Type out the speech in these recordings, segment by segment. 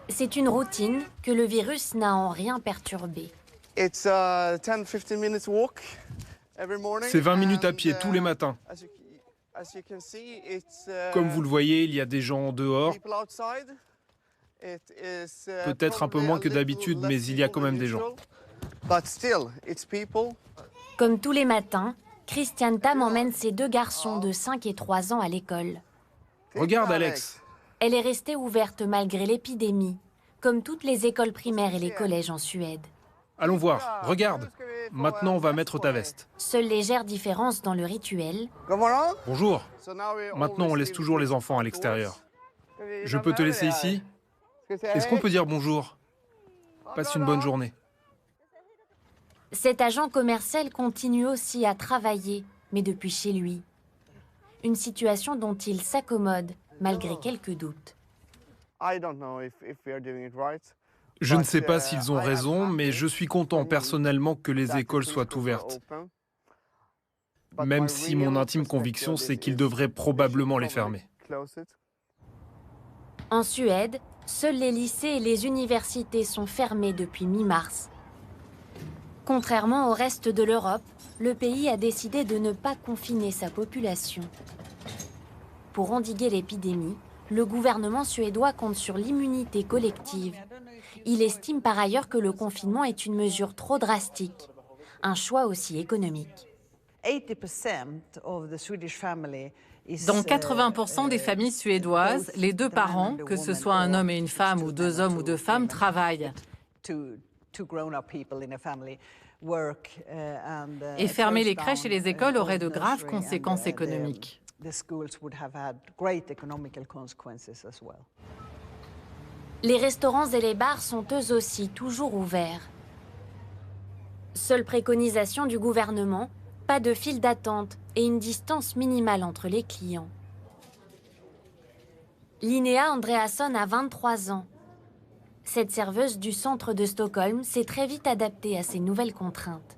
C'est une routine que le virus n'a en rien perturbée. C'est 20 minutes à pied tous les matins. Comme vous le voyez, il y a des gens dehors. Peut-être un peu moins que d'habitude, mais il y a quand même des gens. Comme tous les matins, Christiane Tam emmène ses 2 garçons de 5 et 3 ans à l'école. Regarde, Alex. Elle est restée ouverte malgré l'épidémie, comme toutes les écoles primaires et les collèges en Suède. Allons voir, regarde. Maintenant, on va mettre ta veste. Seule légère différence dans le rituel. Bonjour. Maintenant, on laisse toujours les enfants à l'extérieur. Je peux te laisser ici? Est-ce qu'on peut dire bonjour? Passe une bonne journée. Cet agent commercial continue aussi à travailler, mais depuis chez lui. Une situation dont il s'accommode, malgré quelques doutes. Je ne sais pas s'ils ont raison, mais je suis content personnellement que les écoles soient ouvertes. Même si mon intime conviction, c'est qu'ils devraient probablement les fermer. En Suède, seuls les lycées et les universités sont fermés depuis mi-mars. Contrairement au reste de l'Europe, le pays a décidé de ne pas confiner sa population. Pour endiguer l'épidémie, le gouvernement suédois compte sur l'immunité collective. Il estime par ailleurs que le confinement est une mesure trop drastique, un choix aussi économique. Dans 80% des familles suédoises, les 2 parents, que ce soit un homme et une femme ou 2 hommes ou 2 femmes, travaillent. Et fermer les crèches et les écoles aurait de graves conséquences économiques. Les restaurants et les bars sont eux aussi toujours ouverts. Seule préconisation du gouvernement, pas de file d'attente et une distance minimale entre les clients. Linnea Andreasson a 23 ans. Cette serveuse du centre de Stockholm s'est très vite adaptée à ces nouvelles contraintes.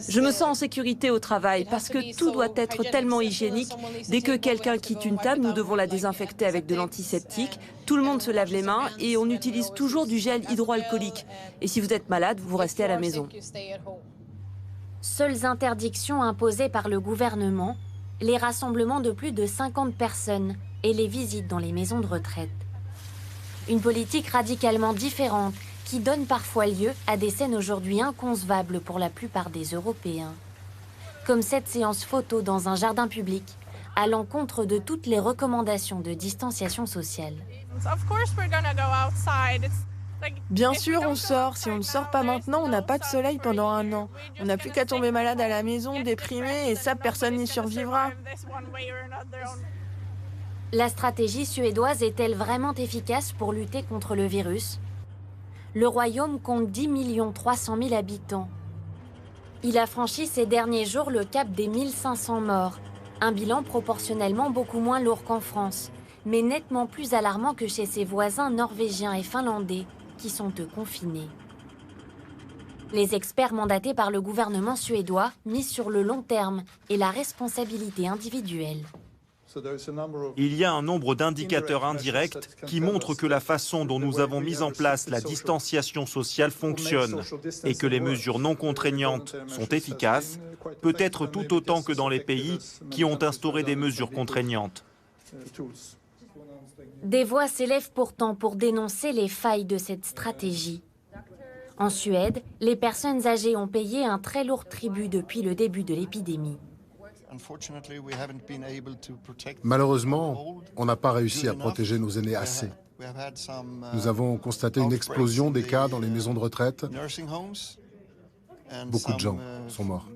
Je me sens en sécurité au travail parce que tout doit être tellement hygiénique. Dès que quelqu'un quitte une table, nous devons la désinfecter avec de l'antiseptique. Tout le monde se lave les mains et on utilise toujours du gel hydroalcoolique. Et si vous êtes malade, vous restez à la maison. Seules interdictions imposées par le gouvernement, les rassemblements de plus de 50 personnes et les visites dans les maisons de retraite. Une politique radicalement différente qui donne parfois lieu à des scènes aujourd'hui inconcevables pour la plupart des Européens. Comme cette séance photo dans un jardin public, à l'encontre de toutes les recommandations de distanciation sociale. Bien sûr, on sort. Si on ne sort pas maintenant, on n'a pas de soleil pendant 1 an. On n'a plus qu'à tomber malade à la maison, déprimé, et ça, personne n'y survivra. La stratégie suédoise est-elle vraiment efficace pour lutter contre le virus? Le Royaume compte 10 300 000 habitants. Il a franchi ces derniers jours le cap des 1500 morts, un bilan proportionnellement beaucoup moins lourd qu'en France, mais nettement plus alarmant que chez ses voisins norvégiens et finlandais, qui sont eux confinés. Les experts mandatés par le gouvernement suédois misent sur le long terme et la responsabilité individuelle. Il y a un nombre d'indicateurs indirects qui montrent que la façon dont nous avons mis en place la distanciation sociale fonctionne et que les mesures non contraignantes sont efficaces, peut-être tout autant que dans les pays qui ont instauré des mesures contraignantes. Des voix s'élèvent pourtant pour dénoncer les failles de cette stratégie. En Suède, les personnes âgées ont payé un très lourd tribut depuis le début de l'épidémie. Malheureusement, on n'a pas réussi à protéger nos aînés assez. Nous avons constaté une explosion des cas dans les maisons de retraite. Beaucoup de gens sont morts.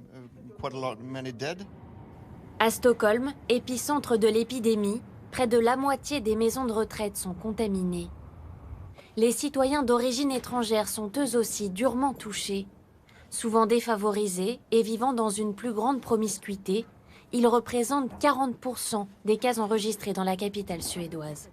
À Stockholm, épicentre de l'épidémie, près de la moitié des maisons de retraite sont contaminées. Les citoyens d'origine étrangère sont eux aussi durement touchés. Souvent défavorisés et vivant dans une plus grande promiscuité, ils représentent 40% des cas enregistrés dans la capitale suédoise.